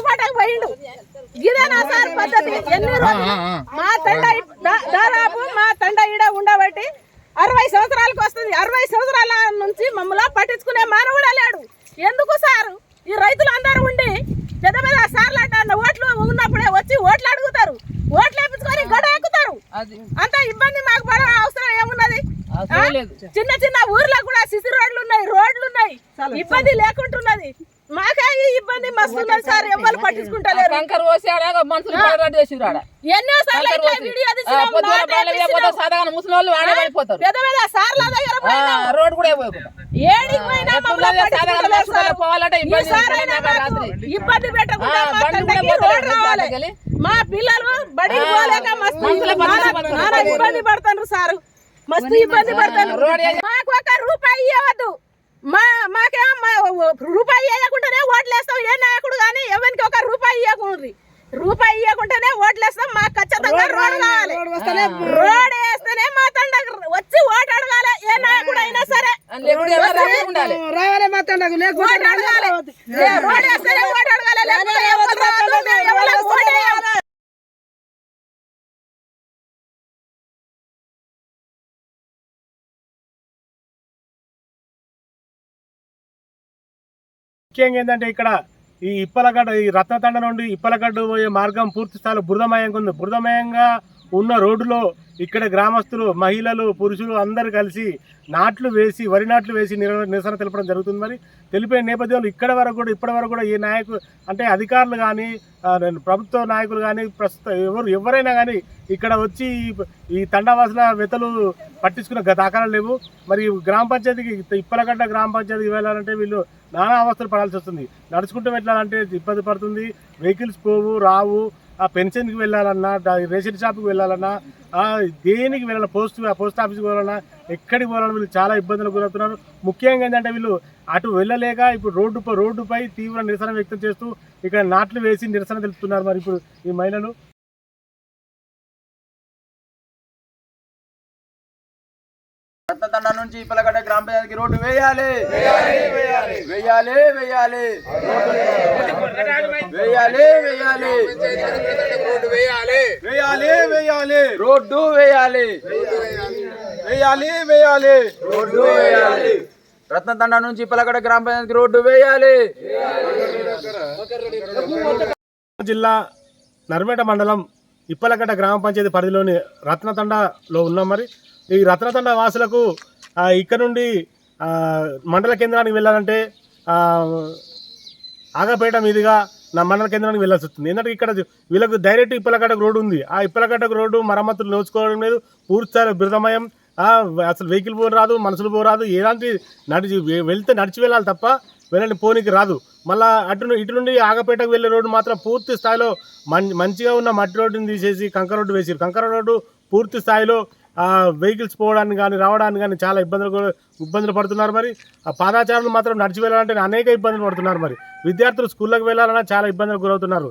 పాటకు పోయిండు. ఇదేనా సార్ పద్ధతి? ఎన్ని రోజులు మా తండ దాదాపు మా తండ ఈడ ఉండబట్టి 60 సంవత్సరాలకు వస్తుంది. 60 సంవత్సరాల నుంచి మమ్మల్ని పట్టించుకునే మానవుడా లేడు. ఎందుకు సార్? ఈ రైతులు అందరూ ఉండి పెద్ద పెద్ద సార్లు ఓట్లు ఉన్నప్పుడే వచ్చి ఓట్లు అడుగుతారు, ఓట్లు వేపించుకొని గడ ఎక్కుతారు. అంత ఇబ్బంది మాకు పడే అవసరం ఏమున్నది? చిన్న చిన్న ఊర్లో కూడా సిసి రోడ్లు ఉన్నాయి, రోడ్లు ఉన్నాయి, ఇబ్బంది లేకుంటున్నది. మాకే ఈ ఇబ్బంది మస్తున్నది సార్. ఎవరు పట్టించుకుంటలేరు. ఎన్నోసార్లు వీడియో పెద్ద పెద్ద సార్ల దగ్గర ఇబ్బంది పెట్టకుండా రోడ్ రావాలి. మా పిల్లలు బడికి పోలేక మస్తు ఇబ్బంది పడతారు సార్, మస్తు ఇబ్బంది పడతారు. మాకు 1 రూపాయి ఇవ్వద్దు, మాకేమో రూపాయి ఇవ్వకుండానే ఓట్లేస్తాం. ఏ నాయకుడు కానీ ఎవరికి 1 రూపాయి ఇవ్వకుండ్రి, రూపాయి ఇవ్వకుండానే ఓట్లేస్తాం. మాకు ఖచ్చితంగా రోడ్ కావాలి. రోడ్ వేస్తేనే మా తండ వచ్చి ఓటు అడగాలి. ఏ నాయకుడు అయినా సరే రావాలి, మా తండకు రోడ్ వేస్తేనే ఓటు అడగాలి. ముఖ్యంగా ఏంటంటే ఇక్కడ ఈ ఇప్పలగడ్డ, ఈ రత్నతండ నుండి ఇప్పలగడ్డ పోయే మార్గం పూర్తి స్థాయిలో బురదమయంగా ఉంది. బురదమయంగా ఉన్న రోడ్డులో ఇక్కడ గ్రామస్తులు, మహిళలు, పురుషులు అందరూ కలిసి నాట్లు వేసి, వరి నాట్లు వేసి నిరసన తెలపడం జరుగుతుంది. మరి తెలిపే నేపథ్యంలో ఇప్పటి వరకు కూడా ఏ నాయకులు అంటే అధికారులు కానీ, ప్రభుత్వ నాయకులు కానీ, ప్రస్తుతం ఎవరైనా కానీ ఇక్కడ వచ్చి ఈ తండావాసుల వెతలు పట్టించుకున్న దాఖలాలు లేవు. మరి గ్రామ పంచాయతీకి, ఇప్పలగడ్డ గ్రామ పంచాయతీకి వెళ్ళాలంటే వీళ్ళు నానా అవస్థలు పడాల్సి వస్తుంది. నడుచుకుంటూ వెళ్ళాలంటే ఇబ్బంది పడుతుంది, వెహికల్స్ పోవు రావు. ఆ పెన్షన్కి వెళ్ళాలన్నా, రేషన్ షాప్కి వెళ్ళాలన్నా, దేనికి వెళ్ళాలి, పోస్ట్ ఆఫీస్కి వెళ్ళాలన్నా, ఎక్కడికి పోవాలన్నా వీళ్ళు చాలా ఇబ్బందులకు గురవుతున్నారు. ముఖ్యంగా ఏంటంటే వీళ్ళు అటు వెళ్ళలేక ఇప్పుడు రోడ్డుపై తీవ్ర నిరసన వ్యక్తం చేస్తూ ఇక్కడ నాట్లు వేసి నిరసన తెలుపుతున్నారు. మరి ఇప్పుడు ఈ మహిళలు రత్నతండ నుంచి ఇప్పలగడ్డ గ్రామ పంచాయతీకి రోడ్డు వేయాలి, వేయాలి, వేయాలి, వేయాలి, వేయాలి, రోడ్డు వేయాలి, వేయాలి, వేయాలి, రోడ్డు వేయాలి, వేయాలి, వేయాలి, రోడ్డు వేయాలి. రత్నతండ నుంచి ఇప్పలగడ్డ గ్రామ పంచాయతీకి రోడ్డు వేయాలి. జిల్లా నర్మేట మండలం ఇప్పలగడ్డ గ్రామ పంచాయతీ పరిధిలోని రత్నతండలో ఉన్నాం. మరి ఈ రత్నతండ వాసులకు ఇక్కడ నుండి మండల కేంద్రానికి వెళ్ళాలంటే ఆగపేట మీదుగా నా మండల కేంద్రానికి వెళ్ళాల్సి వస్తుంది. ఎందుకంటే ఇక్కడ వీళ్ళకు డైరెక్ట్ ఇప్పలగడ్డకు రోడ్డు ఉంది. ఆ ఇప్పలగడ్డకు రోడ్డు మరమ్మతులు నోచుకోవడం లేదు, పూర్తిస్థాయిలో బిరుదమయం. అసలు వెహికల్ పోరాదు, మనుషులు పోరాదు, ఎలాంటి నడిచి వెళ్ళాలి తప్ప వెళ్ళండి పోనీకి రాదు. మళ్ళీ ఇటు నుండి ఆగపేటకు వెళ్ళే రోడ్డు మాత్రం పూర్తి స్థాయిలో మంచిగా ఉన్న మట్టి రోడ్డుని తీసేసి కంకర రోడ్డు వేసారు. కంకర రోడ్డు పూర్తి స్థాయిలో వెహికల్స్ పోవడానికి కానీ రావడానికి కానీ చాలా ఇబ్బందులు పడుతున్నారు. మరి ఆ పాదాచారులు మాత్రం నడిచి వెళ్ళాలంటే అనేక ఇబ్బందులు పడుతున్నారు. మరి విద్యార్థులు స్కూళ్ళకి వెళ్ళాలన్నా చాలా ఇబ్బందులకు గురవుతున్నారు.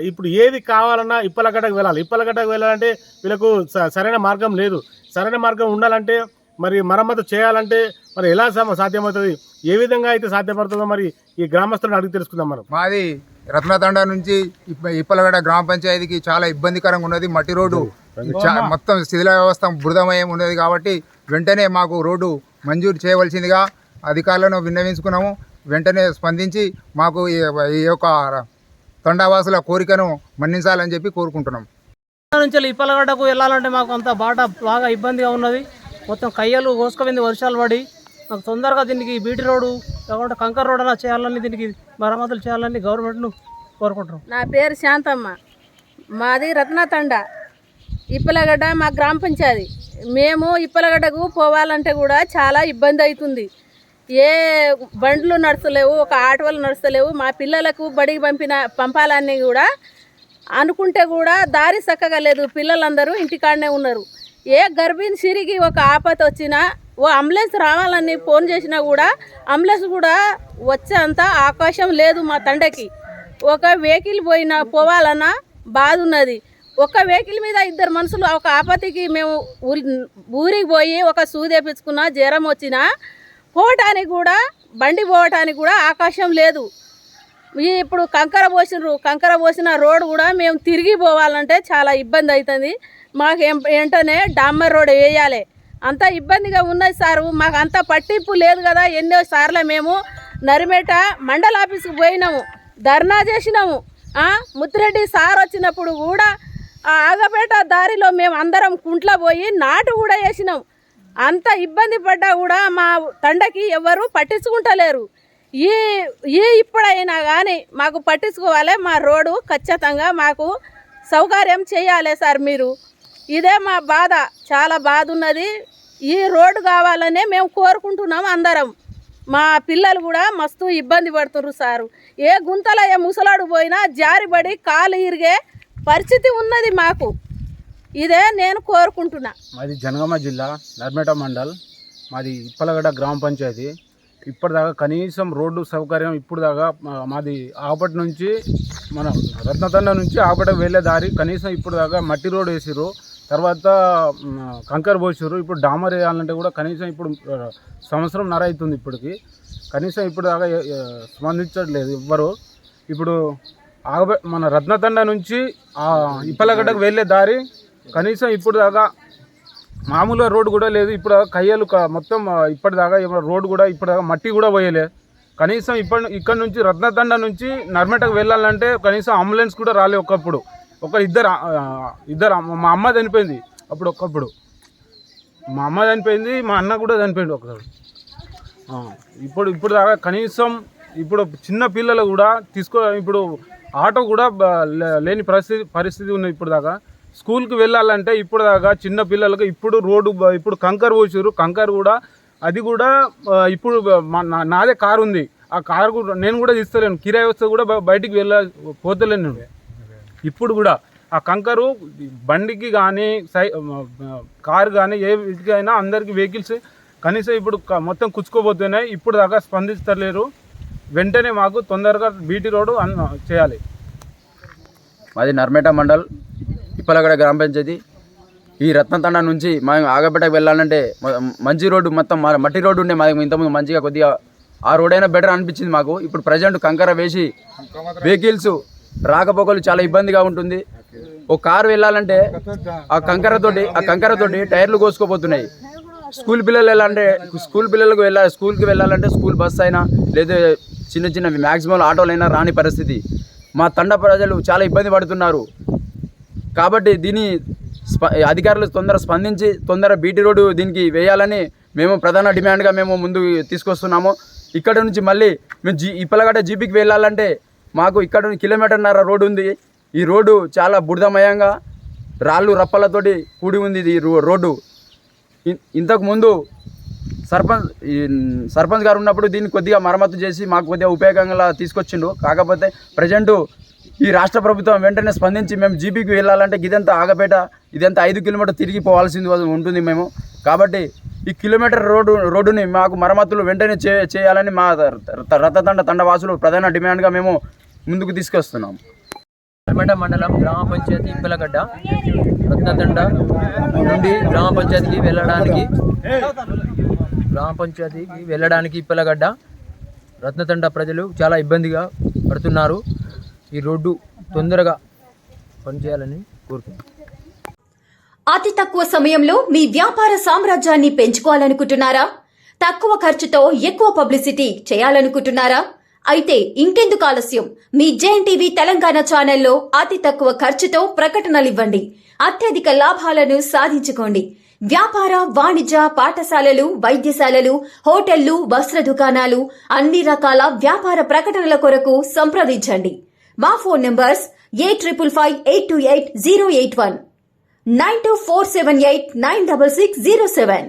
ఇప్పుడు ఏది కావాలన్నా ఇప్పలగడ్డకు వెళ్ళాలి. ఇప్పలగడ్డకు వెళ్ళాలంటే వీళ్ళకు సరైన మార్గం లేదు. సరైన మార్గం ఉండాలంటే మరి మరమ్మతు చేయాలంటే మరి ఎలా సాధ్యమవుతుంది, ఏ విధంగా అయితే సాధ్యపడుతుందో మరి ఈ గ్రామస్తులను అడిగి తెలుసుకుందాం. మనం మాది రత్నతండ నుంచి ఇప్పలగడ్డ గ్రామ పంచాయతీకి చాలా ఇబ్బందికరంగా ఉన్నది. మట్టి రోడ్డు మొత్తం శిథిల వ్యవస్థ బృదమయం ఉన్నది. కాబట్టి వెంటనే మాకు రోడ్డు మంజూరు చేయవలసిందిగా అధికారులను విన్నవించుకున్నాము. వెంటనే స్పందించి మాకు ఈ యొక్క తండావాసుల కోరికను మన్నించాలని చెప్పి కోరుకుంటున్నాం. నుంచి ఇప్పలగడ్డకు వెళ్ళాలంటే మాకు అంత బాగా ఇబ్బందిగా ఉన్నది. మొత్తం కయ్యలు కోసుకుపోయింది వర్షాలు పడి. మాకు తొందరగా దీనికి బీటీ రోడ్డు లేకుంటే కంకర్ రోడ్ అలా చేయాలని, దీనికి మరమ్మతులు చేయాలని గవర్నమెంట్ను కోరుకుంటున్నాం. నా పేరు శాంతమ్మ, మాది రత్నతండ, ఇప్పలగడ్డ మా గ్రామ పంచాయతీ. మేము ఇప్పలగడ్డకు పోవాలంటే కూడా చాలా ఇబ్బంది అవుతుంది. ఏ బండ్లు నడుస్తలేవు, ఒక ఆటోలు నడుస్తలేవు. మా పిల్లలకు బడికి పంపాలని కూడా అనుకుంటే కూడా దారి చక్కగా లేదు. పిల్లలందరూ ఇంటికాడనే ఉన్నారు. ఏ గర్భిణీ సిరికి ఒక ఆపద వచ్చినా, ఓ అంబులెన్స్ రావాలని ఫోన్ చేసినా కూడా అంబులెన్స్ కూడా వచ్చేంత అవకాశం లేదు మా తండకి. ఒక వెహికల్ పోవాలన్నా బాధ ఉన్నది. ఒక వెహికల్ మీద 2 మనుషులు ఒక ఆపత్తికి మేము ఊరికి పోయి ఒక సూది వేపించుకున్నా, జ్వరం వచ్చినా పోవటానికి కూడా బండి పోవటానికి కూడా అవకాశం లేదు. ఇప్పుడు కంకర పోసిన రోడ్డు కూడా మేము తిరిగి పోవాలంటే చాలా ఇబ్బంది అవుతుంది. మాకు వెంటనే డాంబర్ రోడ్ వేయాలి. అంత ఇబ్బందిగా ఉన్నది సారు. మాకు అంత పట్టింపు లేదు కదా. ఎన్నో సార్లు మేము నరిమేట మండల ఆఫీస్కి పోయినాము, ధర్నా చేసినాము. ముత్తిరెడ్డి సార్ వచ్చినప్పుడు కూడా ఆ ఆగపేట దారిలో మేము అందరం కుంట్లో పోయి నాటు కూడా వేసినాం. అంత ఇబ్బంది పడ్డా కూడా మా తండకి ఎవరు పట్టించుకుంటలేరు. ఇప్పుడైనా కానీ మాకు పట్టించుకోవాలి. మా రోడ్డు ఖచ్చితంగా మాకు సౌకర్యం చేయాలి సార్ మీరు. ఇదే మా బాధ, చాలా బాధ ఉన్నది. ఈ రోడ్డు కావాలనే మేము కోరుకుంటున్నాం అందరం. మా పిల్లలు కూడా మస్తు ఇబ్బంది పడుతున్నారు సారు. ఏ గుంతలో ఏ ముసలాడు పోయినా జారిపడి కాలు ఇరిగే పరిస్థితి ఉన్నది మాకు. ఇదే నేను కోరుకుంటున్నా. మాది జనగామ జిల్లా నర్మేట మండల్, మాది ఇప్పలగడ్డ గ్రామ పంచాయతీ. ఇప్పటిదాకా కనీసం రోడ్డు సౌకర్యం ఇప్పుడు దాకా మాది ఆపటి నుంచి మన రత్నతండ నుంచి ఆపటకు వెళ్ళే దారి కనీసం ఇప్పుడు దాకా మట్టి రోడ్ వేసిర్రు, తర్వాత కంకర్ పోసిర్రు. ఇప్పుడు డామర్ వేయాలంటే కూడా కనీసం ఇప్పుడు సంవత్సరంన్నర అవుతుంది ఇప్పటికి. కనీసం ఇప్పుడు దాకా స్పందించట్లేదు ఎవ్వరు. ఇప్పుడు మన రత్నతండ నుంచి ఇప్పలగడ్డకు వెళ్ళే దారి కనీసం ఇప్పుడు దాకా మామూలుగా రోడ్డు కూడా లేదు. ఇప్పుడు కయ్యలు మొత్తం ఇప్పటిదాకా రోడ్డు కూడా ఇప్పటిదాకా మట్టి కూడా పోయలే. కనీసం ఇక్కడ నుంచి రత్నతండ నుంచి నర్మేటకు వెళ్ళాలంటే కనీసం అంబులెన్స్ కూడా రాలే. ఒకప్పుడు ఇద్దరు మా అమ్మ చనిపోయింది అప్పుడు. మా అమ్మ చనిపోయింది, మా అన్న కూడా చనిపోయింది ఒకసారి. ఇప్పుడు దాకా కనీసం ఇప్పుడు చిన్న పిల్లలు కూడా ఇప్పుడు ఆటో కూడా లేని పరిస్థితి ఉన్నది. ఇప్పుడు దాకా స్కూల్కి వెళ్ళాలంటే ఇప్పుడు దాకా చిన్న పిల్లలకు ఇప్పుడు రోడ్డు ఇప్పుడు కంకర్ పోసారు. కంకర్ కూడా అది కూడా ఇప్పుడు నాదే కారు ఉంది. ఆ కారు కూడా నేను కూడా తీస్తలేను, కిరాయి వస్తే కూడా బయటికి పోతలేను నేను. ఇప్పుడు కూడా ఆ కంకరు బండికి కానీ కారు కానీ ఏ వీటికైనా అందరికీ వెహికల్స్ కనీసం ఇప్పుడు మొత్తం కుచ్చుకోబోతున్నాయి. ఇప్పుడు దాకా స్పందిస్తలేరు. వెంటనే మాకు తొందరగా బీటీ రోడ్డు చేయాలి. మాది నర్మేట మండల్ ఇప్పలగడ గ్రామ పంచాయతీ. ఈ రత్నతండ నుంచి మేము ఆగపేటకు వెళ్ళాలంటే మంచి రోడ్డు, మొత్తం మట్టి రోడ్డు ఉండే మాకు ఇంతకుముందు మంచిగా కొద్దిగా ఆ రోడ్ అయినా బెటర్ అనిపించింది మాకు. ఇప్పుడు ప్రజెంట్ కంకర వేసి వెహికల్స్ రాకపోకలు చాలా ఇబ్బందిగా ఉంటుంది. ఒక కారు వెళ్ళాలంటే ఆ కంకరతోటి టైర్లు కోసుకోపోతున్నాయి. స్కూల్ పిల్లలు వెళ్ళాలంటే స్కూల్కి వెళ్ళాలంటే స్కూల్ బస్ అయినా లేదా చిన్న మ్యాక్సిమం ఆటోలైనా రాని పరిస్థితి. మా తండ ప్రజలు చాలా ఇబ్బంది పడుతున్నారు. కాబట్టి దీన్ని అధికారులు తొందర స్పందించి తొందర బీటీ రోడ్డు దీనికి వేయాలని మేము ప్రధాన డిమాండ్గా మేము ముందు తీసుకొస్తున్నాము. ఇక్కడ నుంచి మళ్ళీ మేము ఇప్పలగడ్డ జీపీకి వెళ్ళాలంటే మాకు ఇక్కడ నుంచి 1.5 కిలోమీటర్ల రోడ్డు ఉంది. ఈ రోడ్డు చాలా బురదమయంగా రాళ్ళు రప్పలతోటి కూడి ఉంది. ఈ రోడ్డు ఇంతకుముందు సర్పంచ్ గారు ఉన్నప్పుడు దీన్ని కొద్దిగా మరమ్మతు చేసి మాకు కొద్దిగా ఉపయోగంగా తీసుకొచ్చిండు. కాకపోతే ప్రజెంటు ఈ రాష్ట్ర ప్రభుత్వం వెంటనే స్పందించి మేము జీపీకి వెళ్ళాలంటే ఇదంతా ఆగపేట ఇదంతా 5 కిలోమీటర్లు తిరిగి పోవాల్సింది ఉంటుంది మేము. కాబట్టి ఈ కిలోమీటర్ రోడ్డుని మాకు మరమ్మతులు వెంటనే చేయాలని మా రత్నతండ తండవాసులు ప్రధాన డిమాండ్గా మేము ముందుకు తీసుకొస్తున్నాము. నర్మేట మండలం గ్రామ పంచాయతీ ఇప్పలగడ్డ రత్నతండ నుండి గ్రామ పంచాయతీకి వెళ్ళడానికి ఇప్పలగడ్డ రత్నతండ ప్రజలు చాలా ఇబ్బందిగా పడుతున్నారు. ఈ రోడ్డు తొందరగా పనిచేయాలని కోరుతున్నాను. అతి తక్కువ సమయంలో మీ వ్యాపార సామ్రాజ్యాన్ని పెంచుకోవాలనుకుంటున్నారా? తక్కువ ఖర్చుతో ఎక్కువ పబ్లిసిటీ చేయాలనుకుంటున్నారా? అయితే ఇంకెందుకు ఆలస్యం? మీ జేఎన్టీవీ తెలంగాణ ఛానల్లో అతి తక్కువ ఖర్చుతో ప్రకటనలివ్వండి. అత్యధిక లాభాలను సాధించుకోండి. వ్యాపార, వాణిజ్య, పాఠశాలలు, వైద్యశాలలు, హోటళ్లు, వస్త్ర దుకాణాలు, అన్ని రకాల వ్యాపార ప్రకటనల కొరకు సంప్రదించండి. మా ఫోన్ నంబర్స్ 8558280881 9247896607.